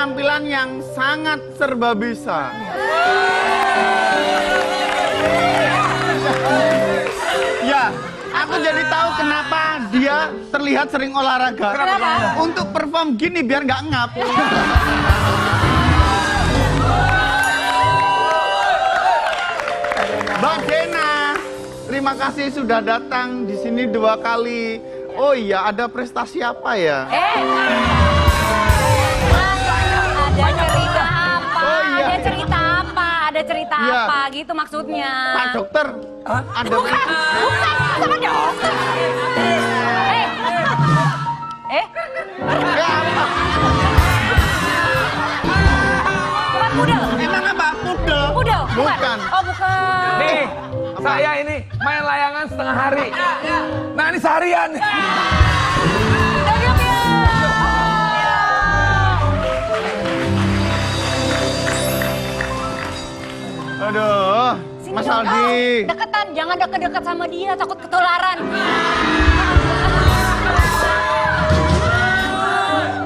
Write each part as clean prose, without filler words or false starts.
penampilan yang sangat serba bisa. Ya, aku jadi tahu kenapa dia terlihat sering olahraga. Kenapa? Untuk perform gini biar nggak ngap. Mbak Dena, terima kasih sudah datang di sini 2 kali. Oh iya, ada prestasi apa ya? Ada cerita apa? Oh, iya. Ada cerita apa? Ada cerita Iya. apa? Gitu maksudnya. Pak dokter, ada Bukan sama dokter. Ya, apa? Bukan pudel. Emang apa? Pudel? Pudel? Bukan. Oh, bukan. Nih, saya ini main layangan setengah hari. Nah, ini seharian. Duduk ya. Aduh, Sini Mas dong. Aldi. Oh, deketan, jangan deket-deket sama dia, takut ketularan.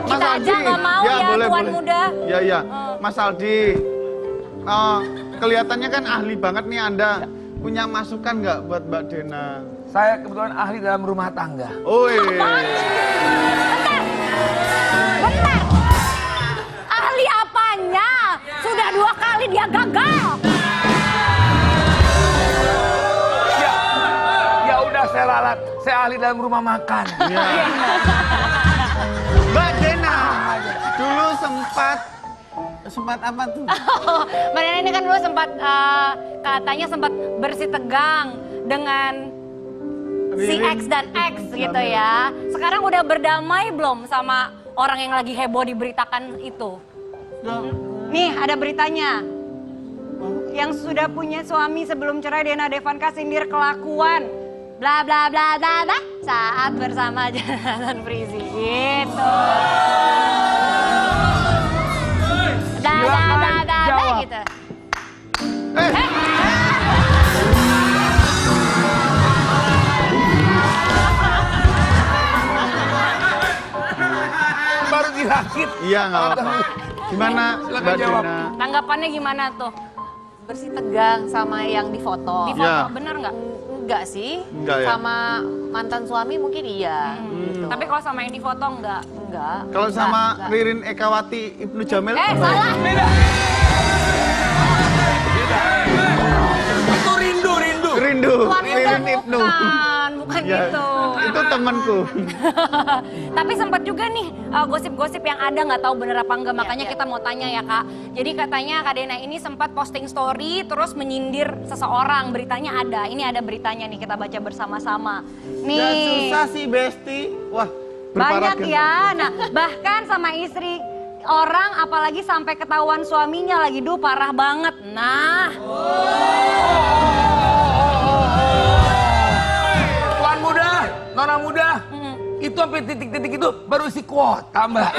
Mas Kita aja nggak mau ya, tuan muda. Ya, ya. Mas Aldi, kelihatannya kan ahli banget nih Anda. Punya masukan nggak buat Mbak Dena? Saya kebetulan ahli dalam rumah tangga. Oi. Bentar. Ahli apanya? Sudah 2 kali dia gagal. Ya udah saya ralat. Saya ahli dalam rumah makan. Ya. Mbak Dena, dulu sempat apa tuh? Mbak Dena ini kan dulu sempat katanya sempat bersih tegang dengan si X dan X gitu ya. Sekarang udah berdamai belum sama orang yang lagi heboh diberitakan itu? Nih ada beritanya. Yang sudah punya suami sebelum cerai, Dena Devanka sindir kelakuan. Bla bla bla bla bla saat bersama Jonathan Frizzy gitu. Bla bla bla bla bla gitu. Baru dirakit. Iya, nggak apa-apa. Gimana Mbak jawab. Dena? Tanggapannya gimana tuh? Bersih tegang sama yang difoto. Di foto Ya. bener nggak? Enggak sih. Enggak ya? Sama mantan suami mungkin iya. Gitu. Tapi kalau sama yang di foto enggak? enggak. Kalau sama Enggak. Ririn Ekawati Ibnu Jamil? Salah. Beda. Itu rindu. Rindu, Tuan muda Ririn Ibnu. bukan Ya, gitu. itu temanku. Tapi sempat juga nih gosip-gosip yang ada, nggak tahu bener apa enggak, makanya iya. kita mau tanya ya Kak. Jadi katanya Kak Dena ini sempat posting story terus menyindir seseorang, beritanya ada. Ini ada beritanya nih, kita baca bersama-sama. Nih. Ya susah sih Besti. Wah, berparah Banyak kan? ya. Nah, bahkan sama istri orang apalagi sampai ketahuan suaminya lagi, duh parah banget. Nah. Tuan muda, nona muda. Itu sampai titik-titik itu baru isi kuota, Mbak.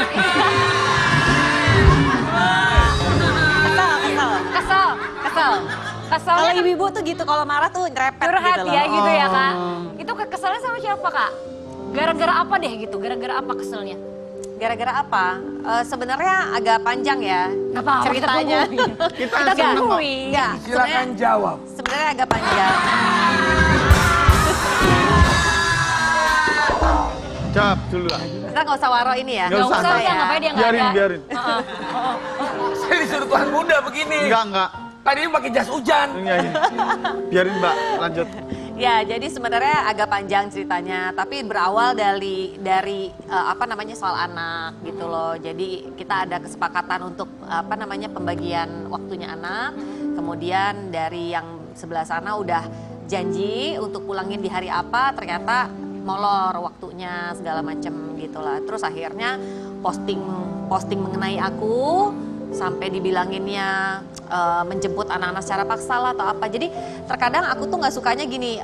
Kesel. Kalau ibu-ibu tuh gitu, kalau marah tuh nyerepet Curhat gitu loh. ya gitu ya Kak. Itu keselnya sama siapa Kak? Gara-gara apa deh gitu? Gara-gara apa keselnya? Gara-gara apa? Sebenarnya agak panjang ya Gak apa-apa, ceritanya. Kita Kita seneng kok. tungguin. Enggak, Silakan jawab. sebenarnya agak panjang. Jawab dulu lah. Kita nggak usah waro ini ya. Nggak usah, Usah, nggak ngapain dia nggak ada? Biarin. Saya disuruh tuan muda begini. Enggak. Tadi ini pakai jas hujan. Iya. Biarin Mbak, lanjut. Ya, jadi sebenarnya agak panjang ceritanya, tapi berawal dari apa namanya soal anak gitu loh. Jadi kita ada kesepakatan untuk apa namanya pembagian waktunya anak. Kemudian dari yang sebelah sana udah janji untuk pulangin di hari apa, ternyata molor waktunya segala macem gitulah. Terus akhirnya posting mengenai aku sampai dibilanginnya menjemput anak-anak secara paksa lah atau apa. Jadi terkadang aku tuh nggak sukanya gini,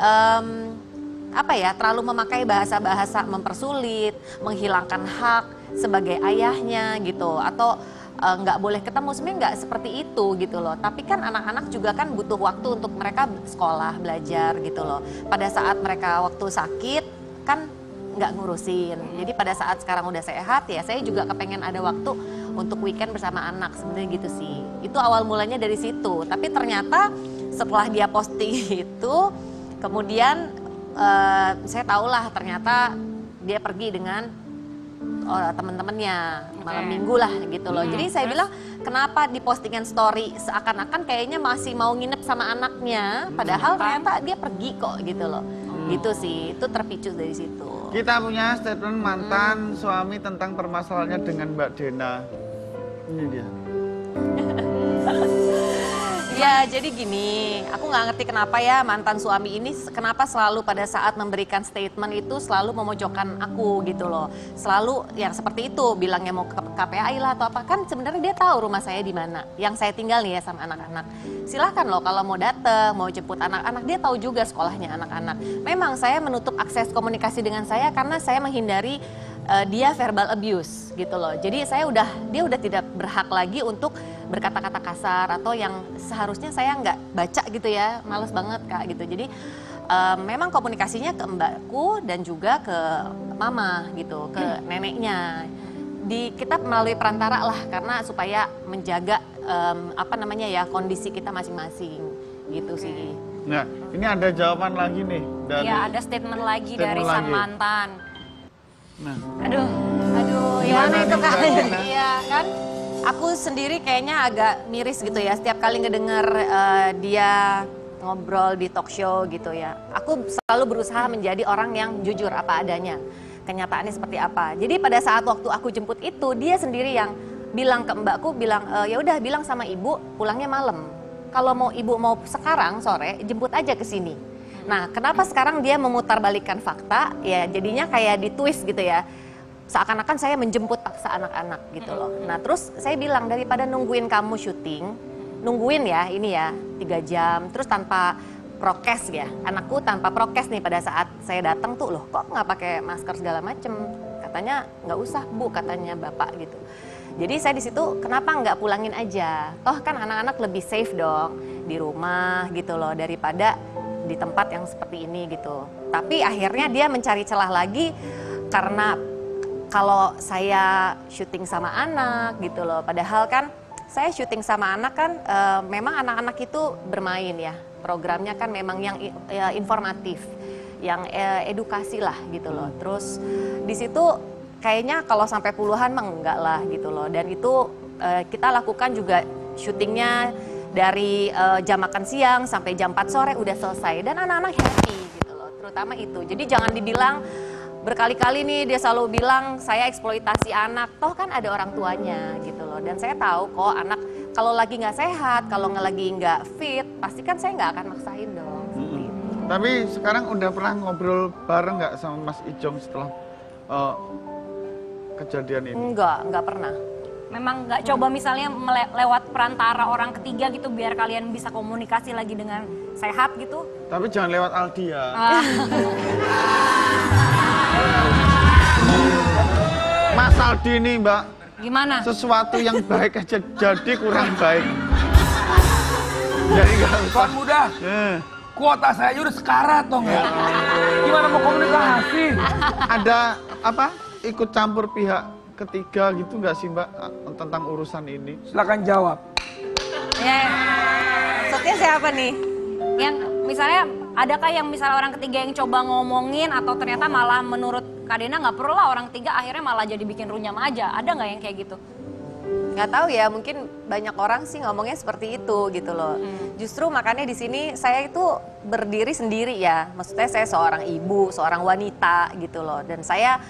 apa ya, terlalu memakai bahasa-bahasa mempersulit, menghilangkan hak sebagai ayahnya gitu, atau nggak boleh ketemu. Sebenarnya nggak seperti itu gitu loh. Tapi kan anak-anak juga kan butuh waktu untuk mereka sekolah, belajar gitu loh. Pada saat mereka waktu sakit kan nggak ngurusin. Jadi pada saat sekarang udah sehat ya, saya juga kepengen ada waktu untuk weekend bersama anak, sebenarnya gitu sih. Itu awal mulanya dari situ. Tapi ternyata setelah dia posting itu, kemudian saya tahulah ternyata dia pergi dengan teman-temannya malam minggu lah gitu loh. Jadi saya bilang, kenapa di postingan story seakan-akan kayaknya masih mau nginep sama anaknya, padahal ternyata dia pergi kok gitu loh. Gitu sih, itu terpicu dari situ. Kita punya statement mantan suami tentang permasalahannya dengan Mbak Dena. Ini dia. Ya jadi gini, aku nggak ngerti kenapa ya mantan suami ini kenapa selalu pada saat memberikan statement itu selalu memojokkan aku gitu loh. Selalu yang seperti itu, bilangnya mau ke KPAI lah atau apa, kan sebenarnya dia tahu rumah saya di mana, yang saya tinggal nih ya sama anak-anak. Silahkan loh kalau mau datang, mau jemput anak-anak, dia tahu juga sekolahnya anak-anak. Memang saya menutup akses komunikasi dengan saya karena saya menghindari dia verbal abuse gitu loh. Jadi dia udah tidak berhak lagi untuk berkata-kata kasar atau yang seharusnya saya nggak baca gitu ya, males banget Kak gitu. Jadi memang komunikasinya ke mbakku dan juga ke mama gitu, ke neneknya. Kita melalui perantara lah karena supaya menjaga kondisi kita masing-masing gitu sih. Nah, ini ada jawaban lagi nih dari. Iya, ada statement lagi Statement dari sang lagi. mantan. Nah, Aduh, Gimana Mana itu nih, Kak? Mbak Dena? Iya kan? Aku sendiri kayaknya agak miris gitu ya setiap kali ngedenger dia ngobrol di talk show gitu ya. Aku selalu berusaha menjadi orang yang jujur apa adanya. Kenyataannya seperti apa. Jadi pada saat waktu aku jemput itu, dia sendiri yang bilang ke mbakku, bilang ya udah bilang sama ibu pulangnya malam. Kalau ibu mau sekarang sore, jemput aja ke sini. Nah, kenapa sekarang dia memutarbalikkan fakta? Ya jadinya kayak di twist gitu ya. Seakan-akan saya menjemput paksa anak-anak gitu loh. Nah terus saya bilang daripada nungguin kamu syuting, nungguin ya ini ya 3 jam, terus tanpa prokes ya. Anakku tanpa prokes nih pada saat saya datang tuh, loh kok nggak pakai masker segala macem. Katanya nggak usah bu, katanya bapak gitu. Jadi saya di situ kenapa nggak pulangin aja? Toh kan anak-anak lebih safe dong di rumah gitu loh daripada di tempat yang seperti ini gitu. Tapi akhirnya dia mencari celah lagi karena kalau saya syuting sama anak gitu loh. Padahal kan saya syuting sama anak kan memang anak-anak itu bermain ya. Programnya kan memang yang informatif, yang edukasi lah gitu loh. Terus di situ kayaknya kalau sampai puluhan mah enggak lah gitu loh. Dan itu kita lakukan juga syutingnya dari jam makan siang sampai jam 4 sore udah selesai. Dan anak-anak happy gitu loh, terutama itu. Jadi jangan dibilang berkali-kali nih dia selalu bilang saya eksploitasi anak. Toh kan ada orang tuanya gitu loh. Dan saya tahu kok anak kalau lagi nggak sehat, kalau lagi nggak fit, pasti kan saya nggak akan maksain dong. Seperti itu. tapi sekarang udah pernah ngobrol bareng nggak sama Mas Ijong setelah kejadian ini? Nggak pernah. Memang nggak coba misalnya lewat perantara orang ketiga gitu biar kalian bisa komunikasi lagi dengan sehat gitu? Tapi jangan lewat Aldi ya. Mas Aldi ini Mbak, Gimana? sesuatu yang baik aja jadi kurang baik. Jadi nggak usah. Tuan muda, kuota saya aja udah sekarat toh nggak? Gimana mau komunikasi? Ada apa? Ikut campur pihak ketiga gitu nggak sih Mbak tentang urusan ini? Silakan jawab. Ya, Maksudnya siapa nih? yang misalnya adakah yang misalnya orang ketiga yang coba ngomongin atau ternyata malah menurut Kak Dena nggak perlu lah orang ketiga akhirnya malah jadi bikin runyam aja. Ada nggak yang kayak gitu? Nggak tahu ya, mungkin banyak orang sih ngomongnya seperti itu gitu loh. Justru makanya di sini saya itu berdiri sendiri ya. Maksudnya saya seorang ibu, seorang wanita gitu loh. Dan saya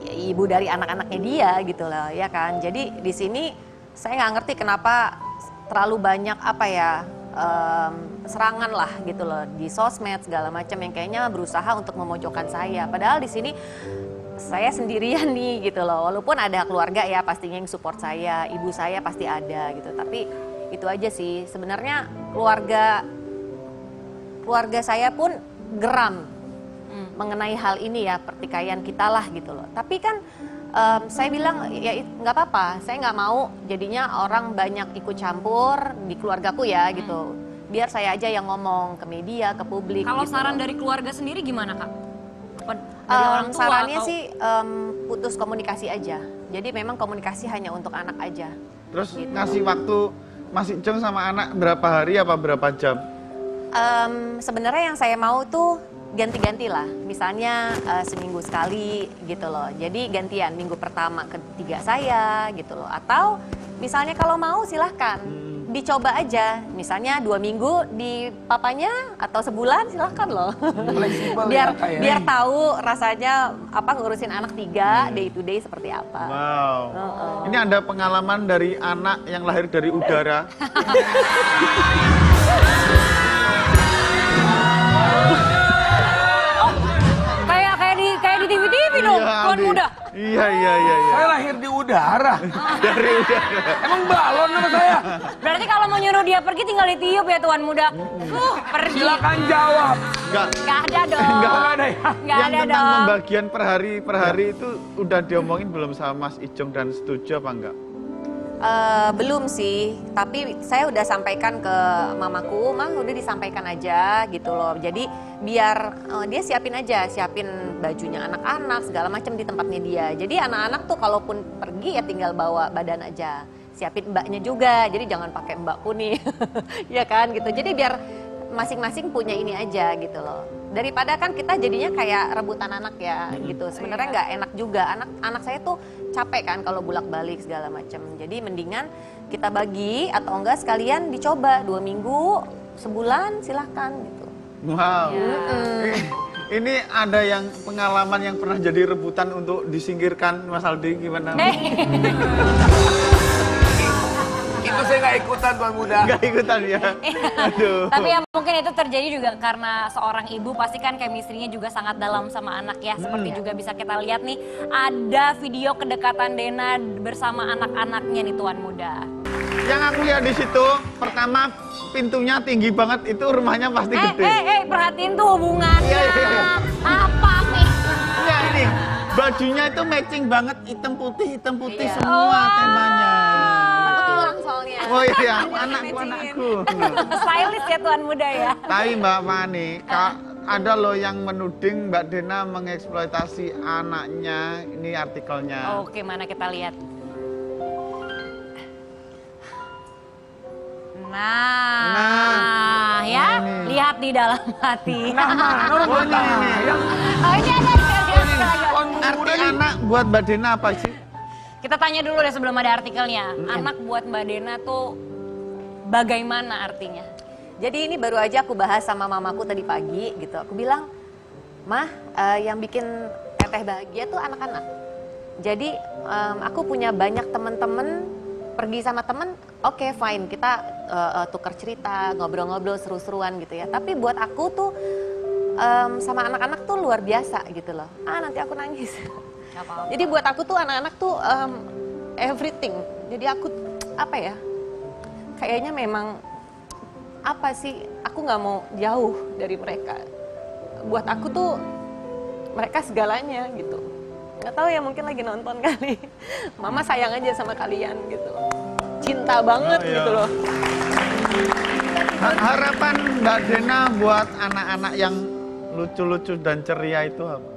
ibu dari anak-anaknya dia gitu loh ya kan. Jadi di sini saya nggak ngerti kenapa terlalu banyak apa ya serangan lah gitu loh di sosmed segala macam yang kayaknya berusaha untuk memojokkan saya. Padahal di sini saya sendirian nih gitu loh. Walaupun ada keluarga ya pastinya yang support saya, ibu saya pasti ada gitu. Tapi itu aja sih. Sebenarnya keluarga saya pun geram mengenai hal ini ya, pertikaian kita lah gitu loh. Tapi kan saya bilang ya nggak apa-apa, saya nggak mau jadinya orang banyak ikut campur di keluargaku ya gitu. Biar saya aja yang ngomong ke media, ke publik. Kalau gitu saran loh. dari keluarga sendiri gimana Kak? dari orang tua? Sarannya atau- sih putus komunikasi aja. Jadi memang komunikasi hanya untuk anak aja. Terus Gitu. ngasih waktu Mas Icung sama anak berapa hari apa berapa jam? Sebenarnya yang saya mau tuh ganti-ganti lah. Misalnya seminggu sekali gitu loh. Jadi gantian minggu pertama ketiga saya gitu loh. Atau misalnya kalau mau silahkan dicoba aja. Misalnya 2 minggu di papanya atau sebulan silahkan loh. Fleksibel biar ya, Kak, ya. biar tahu rasanya apa ngurusin anak 3 day to day seperti apa. Wow. Oh. Ini ada pengalaman dari anak yang lahir dari udara. Kayak di TV-TV dong, Tuan Adi. Muda. Iya. Saya lahir di udara. Dari udara. Emang balon sama saya? Berarti kalau mau nyuruh dia pergi tinggal ditiup ya Tuan Muda. Pergi. Silakan jawab. Enggak. Gak ada dong. Nggak ada ya? Nggak Yang ada tentang dong. pembagian per hari itu udah diomongin belum sama Mas Icung dan setuju apa enggak? Belum sih, tapi saya udah sampaikan ke mamaku, mah udah disampaikan aja gitu loh. Jadi biar dia siapin aja, siapin bajunya anak-anak segala macam di tempatnya dia. Jadi anak-anak tuh kalaupun pergi ya tinggal bawa badan aja. Siapin mbaknya juga, jadi jangan pakai mbakku nih, ya kan gitu. Jadi biar masing-masing punya ini aja gitu loh. Daripada kan kita jadinya kayak rebutan anak ya gitu. Sebenarnya nggak enak juga. Anak saya tuh capek kan kalau bolak-balik segala macam. Jadi mendingan kita bagi atau enggak sekalian dicoba 2 minggu, sebulan silahkan gitu. Wow. Ini ada yang pengalaman yang pernah jadi rebutan untuk disingkirkan Mas Aldi gimana? Itu saya nggak ikutan Tuan Muda. Enggak ikutan ya. Aduh. Tapi ya mungkin itu terjadi juga karena seorang ibu pasti kan chemistry-nya juga sangat dalam sama anak ya. Seperti juga bisa kita lihat nih, ada video kedekatan Dena bersama anak-anaknya nih Tuan Muda. Yang aku lihat di situ, pertama pintunya tinggi banget, itu rumahnya pasti gede. Perhatiin tuh hubungannya. Iya. Apa nih? Iya ini, bajunya itu matching banget, hitam putih Iya. semua temanya. Aku tulang soalnya. Oh iya, anakku. Stylist ya Tuan Muda ya. Tapi Mbak Fani, ada loh yang menuding Mbak Dena mengeksploitasi anaknya, ini artikelnya. Oke, mana kita lihat. Nah, ya, ini. lihat di dalam hati. Oh ini. Oh, ini ada Tuan Arti Muda nih. anak buat Mbak Dena apa sih? Kita tanya dulu deh sebelum ada artikelnya. Anak buat Mbak Dena tuh bagaimana artinya? Jadi ini baru aja aku bahas sama mamaku tadi pagi gitu. Aku bilang, Mah, yang bikin teteh bahagia tuh anak-anak. Jadi aku punya banyak teman-teman, pergi sama temen, oke fine, kita tukar cerita, ngobrol-ngobrol seru-seruan gitu ya. Tapi buat aku tuh sama anak-anak tuh luar biasa gitu loh. Nanti aku nangis. Gak apa-apa. Jadi buat aku tuh anak-anak tuh everything. Jadi aku apa ya? Kayaknya memang apa sih? Aku nggak mau jauh dari mereka. Buat aku tuh mereka segalanya gitu. Nggak tahu ya mungkin lagi nonton kali. Mama sayang aja sama kalian gitu. Cinta banget Oh, iya. gitu loh. Harapan Mbak Dena buat anak-anak yang lucu-lucu dan ceria itu apa?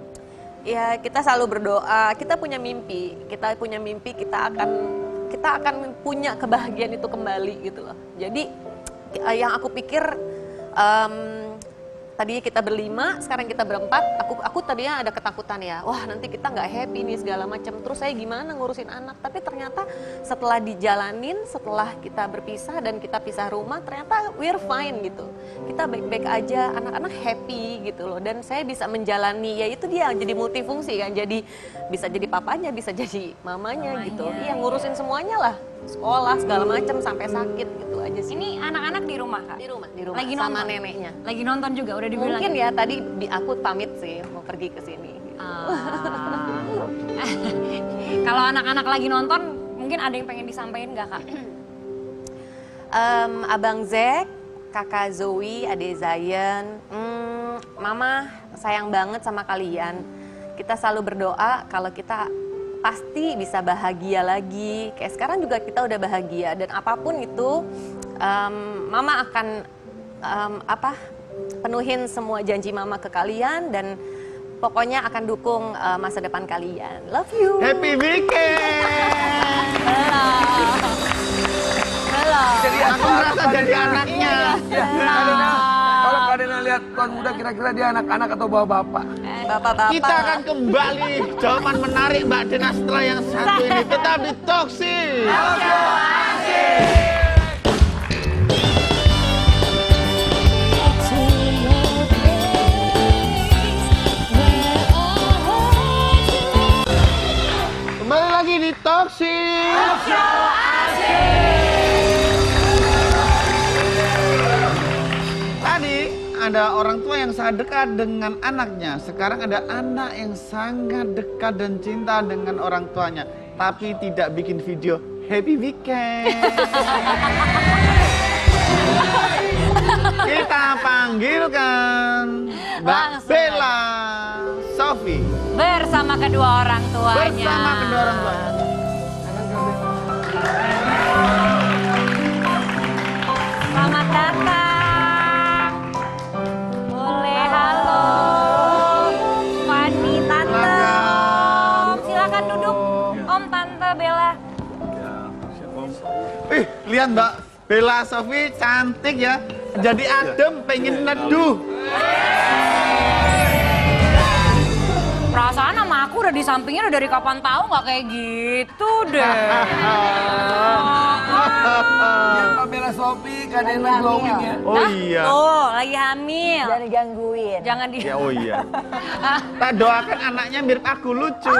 Ya kita selalu berdoa, kita punya mimpi, kita akan punya kebahagiaan itu kembali gitu loh. Jadi yang aku pikir tadinya kita berlima, sekarang kita berempat. Aku tadinya ada ketakutan ya, wah nanti kita nggak happy nih segala macam. Terus saya gimana ngurusin anak? Tapi ternyata setelah dijalanin, setelah kita berpisah dan kita pisah rumah, ternyata we're fine gitu. Kita baik-baik aja, anak-anak happy gitu loh. Dan saya bisa menjalani, ya itu dia jadi multifungsi kan. Jadi bisa jadi papanya, bisa jadi mamanya gitu. Iya ngurusin semuanya lah, sekolah segala macam sampai sakit gitu aja sih. Ini anak-anak di rumah Kak? Di rumah Lagi sama nonton? neneknya. Lagi nonton juga, udah dibilang. Mungkin ya tadi aku pamit sih mau pergi ke sini. Kalau anak-anak lagi nonton, mungkin ada yang pengen disampaikan nggak Kak? Abang Zek, kakak Zoe, adik Zayan, mama sayang banget sama kalian. Kita selalu berdoa kalau kita pasti bisa bahagia lagi. Kayak sekarang juga kita udah bahagia dan apapun itu, mama akan penuhin semua janji mama ke kalian dan pokoknya akan dukung masa depan kalian. Love you. Happy weekend. Halo. Jadi Aku merasa jadi anaknya. Ya, Kadena, kalau Kadena lihat tuan muda kira-kira dia anak-anak atau bapak-bapak? Bapak-bapak. Kita akan kembali jawaban menarik Mbak Dena setelah yang satu ini. Tetap di Toxic. Kembali lagi di Toxic. Tadi ada orang tua yang sangat dekat dengan anaknya. Sekarang ada anak yang sangat dekat dan cinta dengan orang tuanya, tapi tidak bikin video happy weekend. Kita panggilkan Mbak Bella Sophie Bersama kedua orang tuanya. bersama kedua orang tuanya. Selamat datang. Boleh, halo. Fani, Tante. Silakan. Om, silakan duduk. Om, Tante, Bella. Lihat Mbak Bella Sophie cantik ya. Jadi adem, pengen neduh. Perasaan sama aku udah di sampingnya udah dari kapan tahu nggak kayak gitu deh. Yang Mbak Bella Sophie, Kadena glowing ya. Oh iya. Tuh, lagi hamil. Jangan digangguin. Jangan di... Ya oh iya. Tak doakan anaknya mirip aku lucu.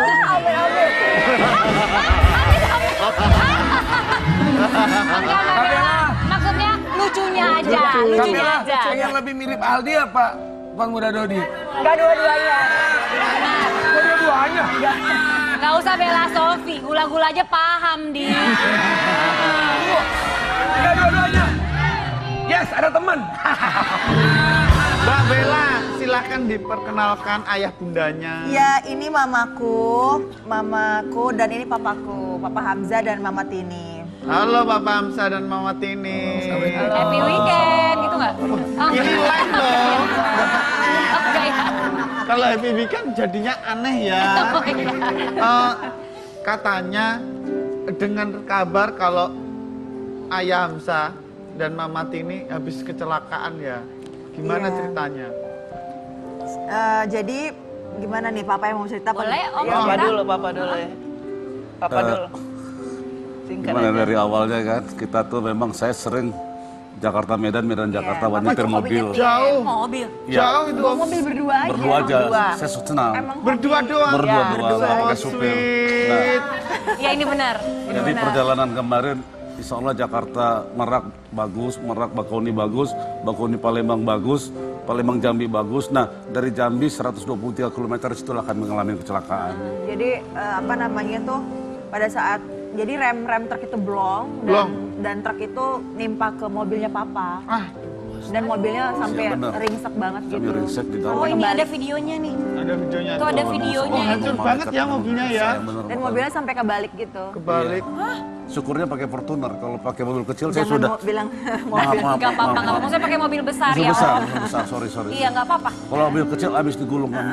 Enggak, Bella. maksudnya lucunya aja, Kak lucunya Bella, aja. pengen lebih mirip Aldi apa tuan muda Dodi? Enggak dua-duanya. Dua-duanya. Nggak usah Bella Sophie, gula-gula aja paham di. Enggak dua-duanya. Yes, ada teman. Mbak Bella, silahkan diperkenalkan ayah bundanya. Ya, ini mamaku dan ini papaku, Papa Hamzah dan Mama Tini. Halo Papa Hamzah dan Mama Tini. Happy weekend gitu nggak? Oh, Ini live loh. enggak ya? Kalau happy weekend jadinya aneh ya. Oh, iya. Katanya dengan kabar kalau ayah Hamzah dan Mama Tini habis kecelakaan ya. Gimana Iya. ceritanya? Jadi gimana nih Papa yang mau cerita? Boleh, Om. Ya, Papa kita- dulu, Papa dulu ya. Papa dulu. Singkat Gimana aja. dari awalnya kan, kita tuh memang saya sering Jakarta Medan, Medan Jakarta, Papa nyetir hobinya mobil. Jauh. Mobil. Iya, Jauh itu. Bawa mobil berdua aja. berdua aja, Berdua. saya senang. Berdua doang. Berdua Ya, doang, berdua. nggak Oh, pakai supir. Nah, sweet. Ya ini benar. jadi perjalanan kemarin, insya Allah Jakarta Merak bagus, Merak Bakauheni bagus, Bakauheni Palembang bagus, Palembang Jambi bagus. Nah dari Jambi 123 km situlah kami mengalami kecelakaan. Jadi apa namanya tuh pada saat jadi rem truk itu blong dan truk itu nimpa ke mobilnya Papa. Dan mobilnya sampai Iya, benar. ringsek banget Kami gitu. ringsek di dalam. Oh ini ada videonya nih. Ada videonya. Tuh ada videonya. Oh, hancur banget ya mobilnya ya. Saya bener Dan banget. mobilnya sampai kebalik gitu. Kebalik. Syukurnya pakai Fortuner, kalau pakai mobil kecil saya Jangan sudah. bilang Maaf, mobil. maaf, Gak apa-apa, maaf, nggak apa-apa. Maksudnya pakai mobil besar Mobil ya. besar, Om. mobil besar, sorry. Iya nggak apa-apa. Kalau mobil kecil habis digulung kan.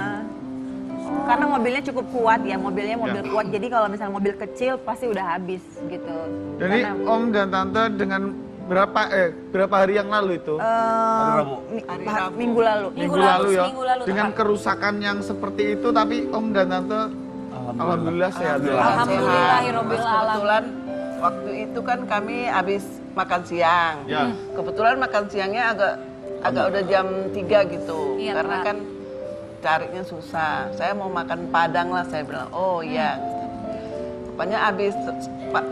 Karena mobilnya cukup kuat ya, mobilnya mobil Ya. kuat. Jadi kalau misalnya mobil kecil pasti udah habis gitu. Jadi Karena, Om dan Tante dengan berapa hari yang lalu itu? Rabu. Minggu lalu. Minggu lalu, ya. seminggu lalu, Dengan tepat. kerusakan yang seperti itu tapi Om dan Tante alhamdulillah sehat. Alhamdulillahirobbil alamin. Kebetulan waktu itu kan kami habis makan siang. Ya. Kebetulan makan siangnya agak udah jam 3 gitu. Iya, Karena Pak. kan carinya susah. Saya mau makan Padang lah, saya bilang. Oh iya. Rupanya habis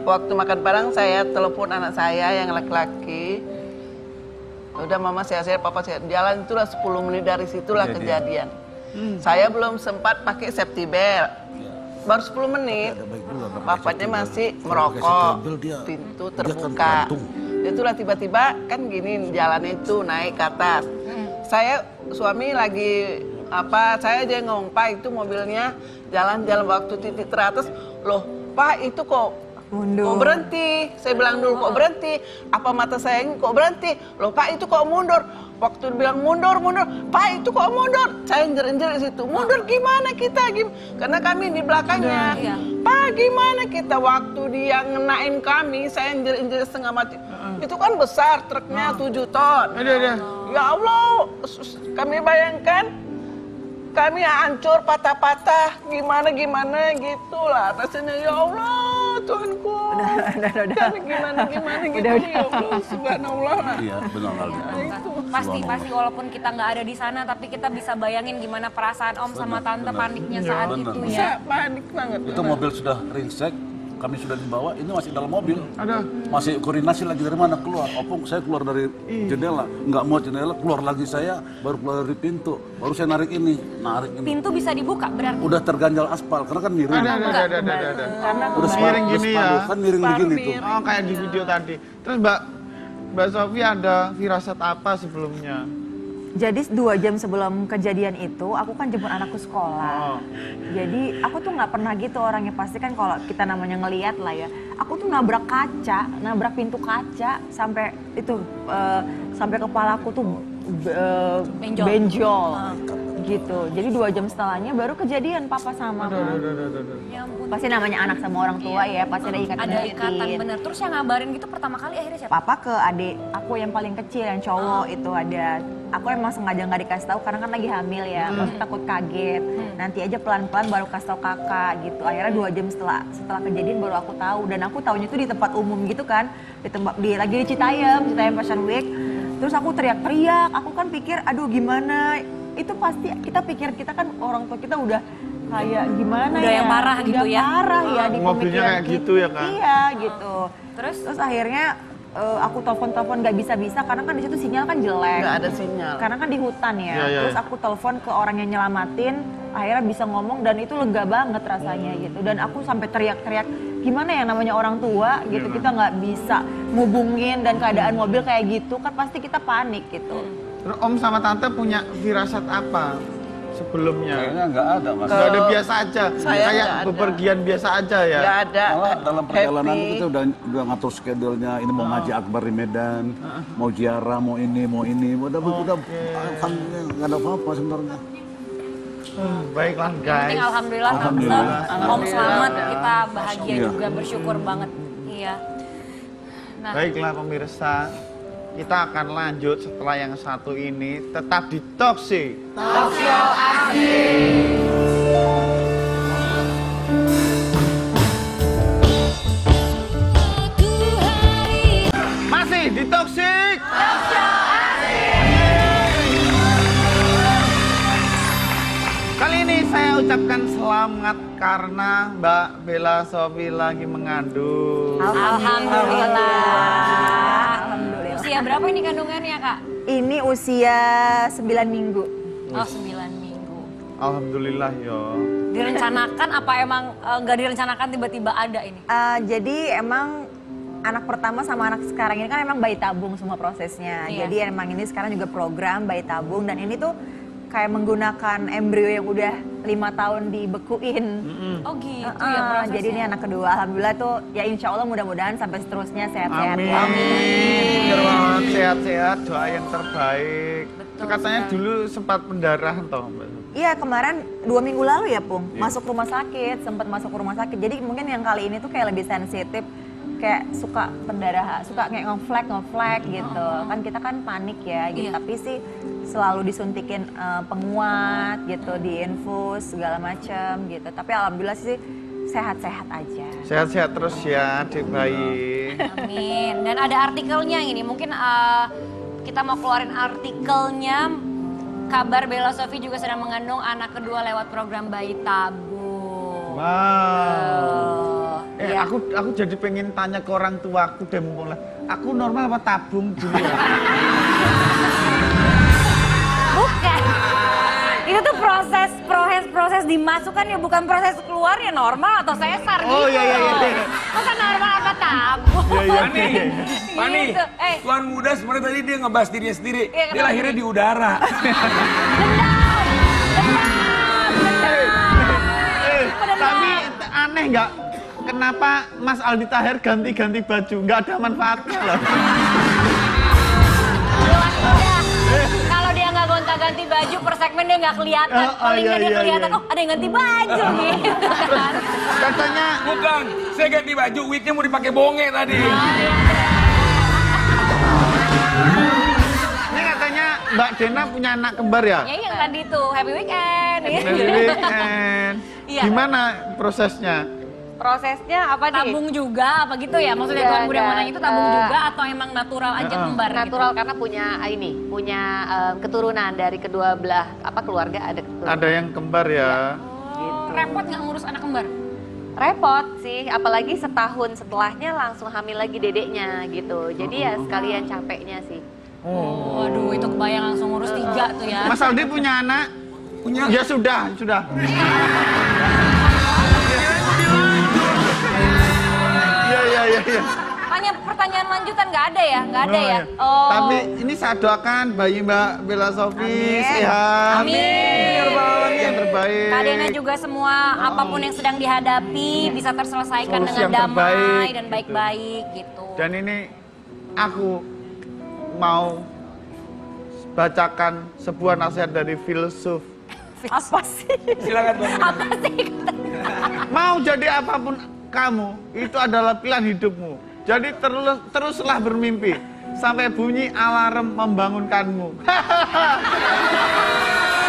waktu makan Padang saya telepon anak saya yang laki-laki. Udah mama sehat-sehat, papa sehat. Jalan itulah 10 menit dari situlah kejadian. Saya belum sempat pakai safety belt. Baru 10 menit, papanya masih merokok, pintu terbuka. Itulah tiba-tiba kan gini jalannya itu naik ke atas. Saya suami lagi saya aja ngomong, Pak itu mobilnya jalan waktu titik teratas. Loh Pak itu kok Mundur. Kok berhenti? Saya bilang dulu kok berhenti? Apa mata saya ini kok berhenti? Loh Pak itu kok mundur? Waktu bilang mundur, Pak itu kok mundur? Saya injer-injer di situ. Mundur gimana kita? Karena kami di belakangnya. Pak gimana kita? Waktu dia ngenain kami, saya injer-injer setengah mati. Itu kan besar truknya 7 ton. Ya Allah, kami bayangkan kami hancur patah-patah gimana gitulah rasanya. Ya Allah Tuhanku, kami gimana gitu ya Allah subhanallah. Iya benar kali. Pasti walaupun kita nggak ada di sana, tapi kita bisa bayangin gimana perasaan Om sama Tante paniknya saat itu ya. Saya panik banget. Itu mobil sudah ringsek, kami sudah dibawa, ini masih dalam mobil. Masih koordinasi lagi dari mana keluar. Opung saya keluar dari jendela, nggak mau jendela, keluar lagi saya, baru keluar dari pintu, baru saya narik ini. Pintu bisa dibuka berarti? Udah terganjal aspal, karena kan miring. Ada. Karena Udah miring gini ya. kan miring begini tuh. Oh kayak di video tadi. Terus Mbak Sofi ada firasat apa sebelumnya? Jadi 2 jam sebelum kejadian itu, aku kan jemput anakku sekolah. Jadi aku tuh nggak pernah gitu orangnya, pasti kan kalau kita namanya ngelihat lah ya. Aku tuh nabrak pintu kaca sampai itu sampai kepalaku tuh benjol. Gitu. Jadi 2 jam setelahnya baru kejadian papa sama mama. Ya ampun. Pasti namanya anak sama orang tua ya, pasti ada ikatan. Ada ikatan bener. Terus yang ngabarin gitu pertama kali akhirnya siapa? Papa ke adik aku yang paling kecil yang cowok itu ada. Aku emang sengaja nggak dikasih tahu karena kan lagi hamil ya, pasti takut kaget. Nanti aja pelan-pelan baru kasih tahu kakak gitu. Akhirnya 2 jam setelah kejadian baru aku tahu, dan aku tahunya itu di tempat umum gitu kan, lagi di Citayam Fashion Week. Terus aku teriak-teriak, aku kan pikir aduh gimana. Itu pasti kita pikir, kita kan orang tua kita udah kayak gimana udah ya. yang parah gitu ya. Parah ya di Mobilnya pemikiran kayak kita. gitu ya kan? Iya gitu. Terus akhirnya aku telepon nggak bisa karena kan di situ sinyal kan jelek. Nggak ada sinyal. Karena kan di hutan ya. Iya. Terus aku telepon ke orang yang nyelamatin, akhirnya bisa ngomong dan itu lega banget rasanya gitu. Dan aku sampai teriak-teriak, gimana ya namanya orang tua gitu, kita nggak bisa ngubungin dan keadaan mobil kayak gitu kan pasti kita panik gitu. Terus Om sama Tante punya firasat apa sebelumnya? Kayaknya nggak ada mas. Nggak ada, biasa aja. Saya Kayak nggak ada. bepergian biasa aja ya. Nggak ada. Malah dalam perjalanan Happy. kita udah ngatur schedule-nya, ini mau ngaji akbar di Medan, mau ziarah, mau ini, udah alhamdulillah nggak ada apa-apa sebenarnya. Baiklah penting guys. alhamdulillah, Alhamdulillah. Om selamat, kita bahagia Iya. juga, bersyukur banget. Iya. Nah, Baiklah pemirsa, kita akan lanjut setelah yang satu ini. Tetap di Toxic. Masih di Toxic. Kali ini saya ucapkan selamat karena Mbak Bella Sofi lagi mengandung. alhamdulillah. Alhamdulillah. Usia berapa ini kandungannya, Kak? Ini usia 9 minggu. Oh, 9 minggu. Alhamdulillah yo. Direncanakan apa emang nggak direncanakan tiba-tiba ada ini? Jadi emang anak pertama sama anak sekarang ini kan emang bayi tabung semua prosesnya. Iya. Jadi emang ini sekarang juga program bayi tabung, dan ini tuh kayak menggunakan embrio yang udah 5 tahun dibekuin. Oh gitu ya prosesnya. Jadi ini anak kedua, alhamdulillah tuh ya insya Allah mudah-mudahan sampai seterusnya sehat-sehat. Amin. ya. Biar banget sehat-sehat, doa yang terbaik. Betul Katanya sekali. dulu sempat pendarahan toh Mbak. Iya kemarin 2 minggu lalu ya Pung, masuk rumah sakit, sempat masuk rumah sakit. Jadi mungkin yang kali ini tuh kayak lebih sensitif, kayak suka pendarahan, suka kayak ngeflag gitu. Kan kita kan panik ya gitu, Iya. tapi sih selalu disuntikin penguat gitu, diinfus segala macam gitu. Tapi alhamdulillah sih sehat-sehat aja. Sehat-sehat terus ya adik bayi. Amin. Dan ada artikelnya ini, mungkin kita mau keluarin artikelnya. Kabar Bella Sofi juga sedang mengandung anak kedua lewat program bayi tabung. Wow. Iya. Aku jadi pengen tanya ke orang tua aku deh mumpung lah. Aku normal apa tabung dulu ya? Bukan. Itu tuh proses dimasukkan ya, bukan proses keluar ya, normal atau sesar gitu. Oh, iya. Masa normal apa tabung? Pani, Pani, Gitu. Tuan muda sebenarnya tadi dia ngebahas dirinya sendiri. Iya, Dia lahirnya di udara. Tapi aneh nggak? kenapa Mas Aldi Taher ganti-ganti baju? Nggak ada manfaatnya loh. Kalau dia nggak gonta-ganti baju per segmen dia nggak kelihatan. Paling nggak dia kelihatan, oh ada yang ganti baju gitu kan. Katanya Bukan, saya ganti baju, wignya mau dipakai bonge tadi. ini katanya Mbak Dena punya anak kembar ya? Ya yang tadi tuh happy weekend. Happy weekend. Iya. Gimana prosesnya? Prosesnya apa nih? Tabung juga apa gitu ya? Maksudnya Iya, Tuan Budi ada. Manang itu tabung juga atau emang natural aja kembar? Natural karena punya keturunan dari kedua belah keluarga ada keturunan. Ada yang kembar ya? Oh, repot nggak ngurus anak kembar? Repot sih, apalagi setahun setelahnya langsung hamil lagi dedeknya gitu. Jadi ya sekalian capeknya sih. Oh, aduh itu kebayang langsung ngurus 3 tuh ya. Mas Aldi punya anak? Punya. Ya sudah. Iya. Hanya pertanyaan lanjutan nggak ada ya? Nggak ada ya? Oh. Tapi ini saya doakan bayi Mbak Bella Sofi sehat. Amin. Yang terbaik. Kak Dena juga semua apapun yang sedang dihadapi bisa terselesaikan Solusi dengan yang damai terbaik, dan baik-baik gitu. Dan ini aku mau bacakan sebuah nasihat dari filsuf. Apa sih? Silakan Tuan. Apa sih? Mau jadi apapun kamu, itu adalah pilihan hidupmu. Jadi teruslah bermimpi sampai bunyi alarm membangunkanmu.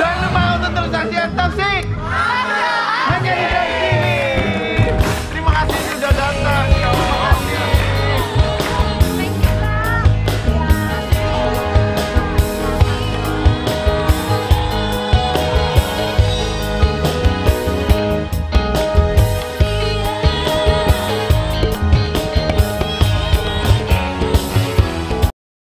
Jangan lupa untuk terus saksikan Talkshow.